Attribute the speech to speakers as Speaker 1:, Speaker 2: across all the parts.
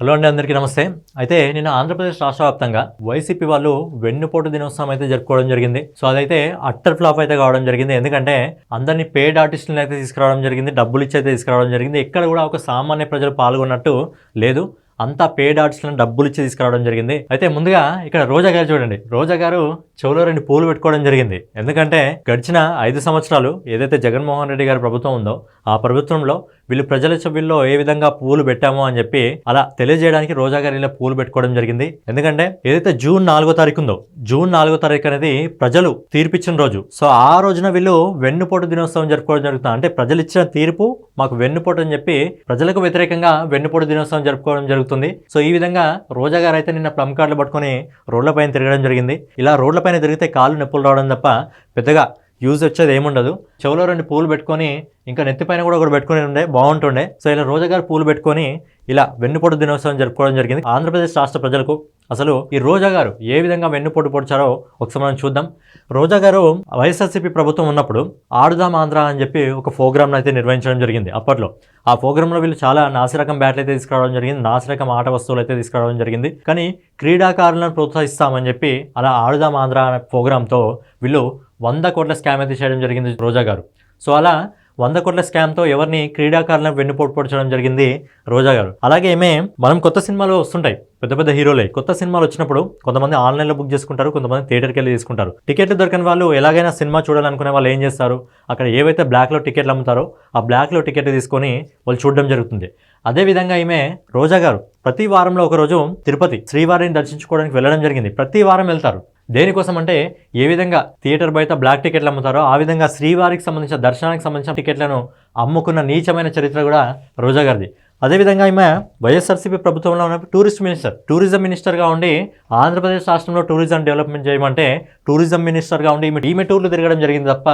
Speaker 1: Hello అండి, అందరికీ నమస్తే. అయితే నిన్న ఆంధ్రప్రదేశ్ రాష్ట్ర వ్యాప్తంగా వైసీపీ వాళ్ళు వెన్నుపోటు దినోత్సవం అయితే జరుపుకోవడం జరిగింది. సో అదైతే అట్టర్ ఫ్లాప్ అయితే కావడం జరిగింది. ఎందుకంటే అందరినీ పేడ్ ఆర్టిస్టులను అయితే తీసుకురావడం జరిగింది, డబ్బులు ఇచ్చి అయితే తీసుకురావడం జరిగింది. ఎక్కడ కూడా ఒక సామాన్య ప్రజలు పాల్గొన్నట్టు లేదు, అంతా పేడ్ ఆర్టిస్టులను డబ్బులు ఇచ్చి తీసుకురావడం జరిగింది. అయితే ముందుగా ఇక్కడ రోజా గారు చూడండి, రోజా గారు చెవులో 2 పూలు పెట్టుకోవడం జరిగింది. ఎందుకంటే గడిచిన 5 సంవత్సరాలు ఏదైతే జగన్మోహన్ రెడ్డి గారి ప్రభుత్వం ఉందో ఆ ప్రభుత్వంలో వీళ్ళు ప్రజల చెవుల్లో ఏ విధంగా పూలు పెట్టామో అని చెప్పి అలా తెలియజేయడానికి రోజా గారు ఇలా పూలు పెట్టుకోవడం జరిగింది. ఎందుకంటే ఏదైతే జూన్ 4వ తారీఖు ఉందో, జూన్ 4వ తారీఖు అనేది ప్రజలు తీర్పిచ్చిన రోజు. సో ఆ రోజున వీళ్ళు వెన్నుపోటు దినోత్సవం జరుపుకోవడం జరుగుతుంది. అంటే ప్రజలు ఇచ్చిన తీర్పు మాకు వెన్నుపోటు అని చెప్పి ప్రజలకు వ్యతిరేకంగా వెన్నుపోటు దినోత్సవం జరుపుకోవడం జరుగుతుంది. సో ఈ విధంగా రోజా గారు అయితే నిన్న ప్లమ్ కార్డులు పట్టుకొని రోడ్ల పైన తిరగడం జరిగింది. ఇలా రోడ్ల పైన తిరిగితే కాళ్ళు నొప్పులు రావడం తప్ప పెద్దగా యూజ్ వచ్చేది ఏముండదు. చెవులో 2 పూలు పెట్టుకొని ఇంకా నెత్తిపైన కూడా ఒకటి పెట్టుకుని బాగుంటుండే. సో ఇలా రోజా గారు పూలు పెట్టుకొని ఇలా వెన్నుపోటు దినోత్సవం జరుపుకోవడం జరిగింది. ఆంధ్రప్రదేశ్ రాష్ట్ర ప్రజలకు అసలు ఈ రోజా గారు ఏ విధంగా వెన్నుపోటు పొడిచారో ఒకసారి మనం చూద్దాం. రోజా గారు వైఎస్ఆర్సీపీ ప్రభుత్వం ఉన్నప్పుడు ఆడుదాం ఆంధ్ర అని చెప్పి ఒక ప్రోగ్రామ్ను అయితే నిర్వహించడం జరిగింది. అప్పట్లో ఆ ప్రోగ్రాంలో వీళ్ళు చాలా నాసిరకం బ్యాట్లు అయితే తీసుకురావడం జరిగింది, నాసిరకం ఆట వస్తువులు అయితే తీసుకురావడం జరిగింది. కానీ క్రీడాకారులను ప్రోత్సహిస్తామని చెప్పి అలా ఆడుదాం ఆంధ్ర అనే ప్రోగ్రాంతో వీళ్ళు 100 కోట్ల స్కామ్ అయితే చేయడం జరిగింది రోజా గారు. సో అలా 100 కోట్ల స్కామ్తో ఎవరిని క్రీడాకారులను వెన్నుపోటు పొడచడం జరిగింది రోజా గారు. అలాగే మనం కొత్త సినిమాలు వస్తుంటాయి, పెద్ద పెద్ద హీరోలే కొత్త సినిమాలు వచ్చినప్పుడు కొంతమంది ఆన్లైన్లో బుక్ చేసుకుంటారు, కొంతమంది థియేటర్కి వెళ్ళి తీసుకుంటారు. టికెట్లు దొరకని వాళ్ళు ఎలాగైనా సినిమా చూడాలనుకునే వాళ్ళు ఏం చేస్తారు, అక్కడ ఏవైతే బ్లాక్లో టికెట్లు అమ్ముతారో ఆ బ్లాక్లో టికెట్లు తీసుకొని వాళ్ళు చూడడం జరుగుతుంది. అదేవిధంగా రోజా గారు ప్రతి వారంలో ఒకరోజు తిరుపతి శ్రీవారిని దర్శించుకోవడానికి వెళ్ళడం జరిగింది. ప్రతి వారం వెళ్తారు. దేనికోసం అంటే ఏ విధంగా థియేటర్ బయట బ్లాక్ టికెట్లు అమ్ముతారో ఆ విధంగా శ్రీవారికి సంబంధించిన దర్శనానికి సంబంధించిన టికెట్లను అమ్ముకున్న నీచమైన చరిత్ర కూడా రోజా గారిది. అదేవిధంగా వైఎస్ఆర్సీపీ ప్రభుత్వంలో ఉన్న టూరిజం మినిస్టర్గా ఉండి ఆంధ్రప్రదేశ్ రాష్ట్రంలో టూరిజం డెవలప్మెంట్ చేయమంటే టూరిజం మినిస్టర్గా ఉండి ఈమె టూర్లు తిరగడం జరిగింది తప్ప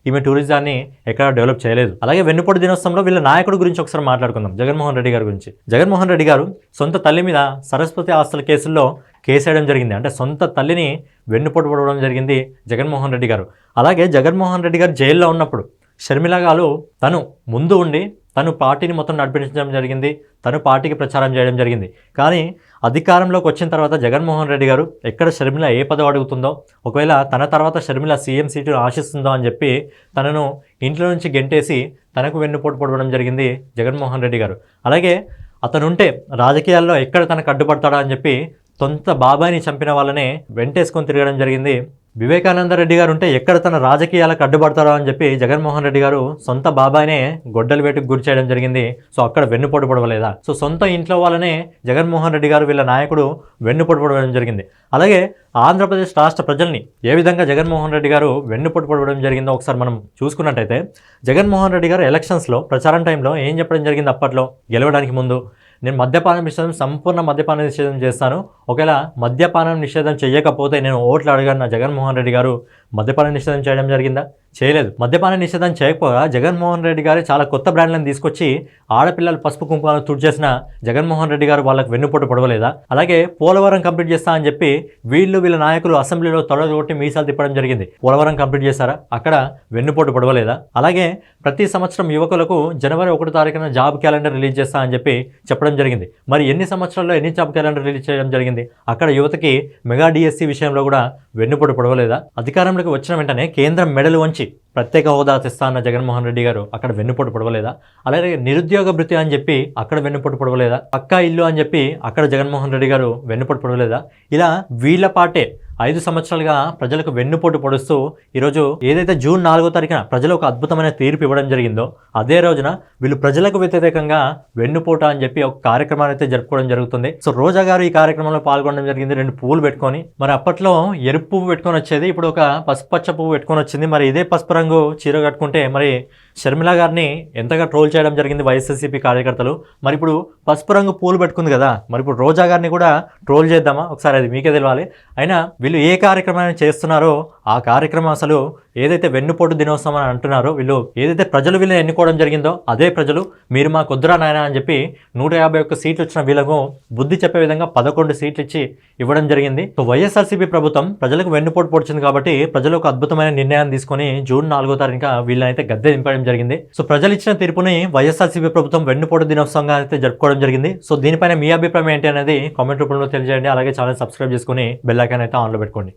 Speaker 1: ఈమె టూరిజాన్ని ఎక్కడ డెవలప్ చేయలేదు. అలాగే వెన్నుపోటు దినోత్సవంలో వీళ్ళ నాయకుడి గురించి ఒకసారి మాట్లాడుకుందాం, జగన్మోహన్ రెడ్డి గారి గురించి. జగన్మోహన్ రెడ్డి గారు సొంత తల్లి మీద సరస్వతి ఆస్తుల కేసుల్లో కేసేయడం జరిగింది. అంటే సొంత తల్లిని వెన్నుపోటు పొడవడం జరిగింది జగన్మోహన్ రెడ్డి గారు. అలాగే జగన్మోహన్ రెడ్డి గారు జైల్లో ఉన్నప్పుడు షర్మిల గారు తను ముందు ఉండి తను పార్టీని మొత్తం నడిపించడం జరిగింది, తను పార్టీకి ప్రచారం చేయడం జరిగింది. కానీ అధికారంలోకి వచ్చిన తర్వాత జగన్మోహన్ రెడ్డి గారు ఎక్కడ షర్మిల ఏ పదవి అడుగుతుందో, ఒకవేళ తన తర్వాత షర్మిల సీఎం సీటును ఆశిస్తుందో అని చెప్పి తనను ఇంట్లో నుంచి గెంటేసి తనకు వెన్నుపోటు పొడవడం జరిగింది జగన్మోహన్ రెడ్డి గారు. అలాగే అతనుంటే రాజకీయాల్లో ఎక్కడ తనకు అడ్డుపడతాడా అని చెప్పి సొంత బాబాయిని చంపిన వాళ్ళనే వెంటేసుకొని తిరగడం జరిగింది. వివేకానంద రెడ్డి గారు ఉంటే ఎక్కడ తన రాజకీయాలకు అడ్డుపడతారో అని చెప్పి జగన్మోహన్ రెడ్డి గారు సొంత బాబాయినే గొడ్డల వేటుకు గురి చేయడం జరిగింది. సో అక్కడ వెన్నుపోటు పొడవలేదా? సో సొంత ఇంట్లో వాళ్ళనే జగన్మోహన్ రెడ్డి గారు వీళ్ళ నాయకుడు వెన్నుపోటు పొడవడం జరిగింది. అలాగే ఆంధ్రప్రదేశ్ రాష్ట్ర ప్రజల్ని ఏ విధంగా జగన్మోహన్ రెడ్డి గారు వెన్నుపోటు పొడవడం జరిగిందో ఒకసారి మనం చూసుకున్నట్టయితే, జగన్మోహన్ రెడ్డి గారు ఎలక్షన్స్లో ప్రచారం టైంలో ఏం చెప్పడం జరిగింది? అప్పట్లో గెలవడానికి ముందు నేను మద్యపానం నిషేధం, సంపూర్ణ మద్యపాన నిషేధం చేస్తాను, ఒకవేళ మద్యపానం నిషేధం చేయకపోతే నేను ఓట్లు అడగన్న జగన్మోహన్ రెడ్డి గారు మద్యపాన నిషేధం చేయడం జరిగిందా? చేయలేదు. మద్యపాన నిషేధం చేయకపోగా జగన్మోహన్ రెడ్డి గారు చాలా కొత్త బ్రాండ్లను తీసుకొచ్చి ఆడపిల్లలు పసుపు కుంకుమలు తుడిచేసిన జగన్మోహన్ రెడ్డి గారు వాళ్ళకు వెన్నుపోటు పొడవలేదా? అలాగే పోలవరం కంప్లీట్ చేస్తా అని చెప్పి వీళ్ళ నాయకులు అసెంబ్లీలో తొడగొట్టి మీసాలు తిప్పడం జరిగింది. పోలవరం కంప్లీట్ చేశారా? అక్కడ వెన్నుపోటు పొడవలేదా? అలాగే ప్రతి సంవత్సరం యువకులకు జనవరి 1వ తారీఖున జాబ్ క్యాలెండర్ రిలీజ్ చేస్తా అని చెప్పి చెప్పడం జరిగింది. మరి ఎన్ని సంవత్సరాల్లో ఎన్ని జాబ్ క్యాలెండర్ రిలీజ్ చేయడం జరిగింది? అక్కడ యువతకి మెగా డిఎస్సి విషయంలో కూడా వెన్నుపోటు పొడవలేదా? అధికారంలోకి వచ్చిన వెంటనే కేంద్రం మెడలు వంచి ప్రత్యేక హోదా తెస్తా అన్న జగన్మోహన్ రెడ్డి గారు అక్కడ వెన్నుపోటు పొడవలేదా? అలాగే నిరుద్యోగ భృతి అని చెప్పి అక్కడ వెన్నుపోటు పొడవలేదా? పక్కా ఇల్లు అని చెప్పి అక్కడ జగన్మోహన్ రెడ్డి గారు వెన్నుపోటు పొడవలేదా? ఇలా వీళ్ళ పాటే 5 సంవత్సరాలుగా ప్రజలకు వెన్నుపోటు పొడుస్తూ ఈరోజు ఏదైతే జూన్ 4వ తారీఖున ప్రజలు ఒక అద్భుతమైన తీర్పు ఇవ్వడం జరిగిందో అదే రోజున వీళ్ళు ప్రజలకు వ్యతిరేకంగా వెన్నుపోట అని చెప్పి ఒక కార్యక్రమాన్ని అయితే జరుపుకోవడం జరుగుతుంది. సో రోజా గారు ఈ కార్యక్రమంలో పాల్గొనడం జరిగింది 2 పువ్వులు పెట్టుకొని. మరి అప్పట్లో ఎరుపు పువ్వు పెట్టుకొని వచ్చేది, ఇప్పుడు ఒక పసుపచ్చ పువ్వు పెట్టుకొని వచ్చింది. మరి ఇదే పసుపు రంగు చీర కట్టుకుంటే మరి షర్మిల గారిని ఎంతగా ట్రోల్ చేయడం జరిగింది వైఎస్ఆర్సీపీ కార్యకర్తలు. మరి ఇప్పుడు పసుపు రంగు పూలు పెట్టుకుంది కదా, మరి ఇప్పుడు రోజా గారిని కూడా ట్రోల్ చేద్దామా? ఒకసారి అది మీకే తెలియాలి. అయినా వీళ్ళు ఏ కార్యక్రమాన్ని చేస్తున్నారో ఆ కార్యక్రమం అసలు ఏదైతే వెన్నుపోటు దినోత్సవం అని అంటున్నారో వీళ్ళు ఏదైతే ప్రజలు వీళ్ళని ఎన్నుకోవడం జరిగిందో అదే ప్రజలు మీరు మా కుదురా నాయన అని చెప్పి 151 సీట్లు వచ్చిన వీళ్ళకు బుద్ధి చెప్పే విధంగా 11 సీట్లు ఇచ్చి ఇవ్వడం జరిగింది. సో వైఎస్ఆర్సీపీ ప్రభుత్వం ప్రజలకు వెన్నుపోటు పొడిచింది కాబట్టి ప్రజలు ఒక అద్భుతమైన నిర్ణయాన్ని తీసుకొని జూన్ 4వ తారీఖున వీళ్ళనైతే గద్దె దింపడం జరిగింది. సో ప్రజలు ఇచ్చిన తీర్పుని వైఎస్ఆర్సీపీ ప్రభుత్వం వెన్నుపోటు దినోత్సవంగా అయితే జరుపుకోవడం జరిగింది. సో దీనిపైన మీ అభిప్రాయం ఏంటి అనేది కామెంట్ రూపంలో తెలియజేయండి. అలాగే ఛానల్ సబ్స్క్రైబ్ చేసుకుని బెల్ ఐకాన్ అయితే ఆన్లో పెట్టుకోండి.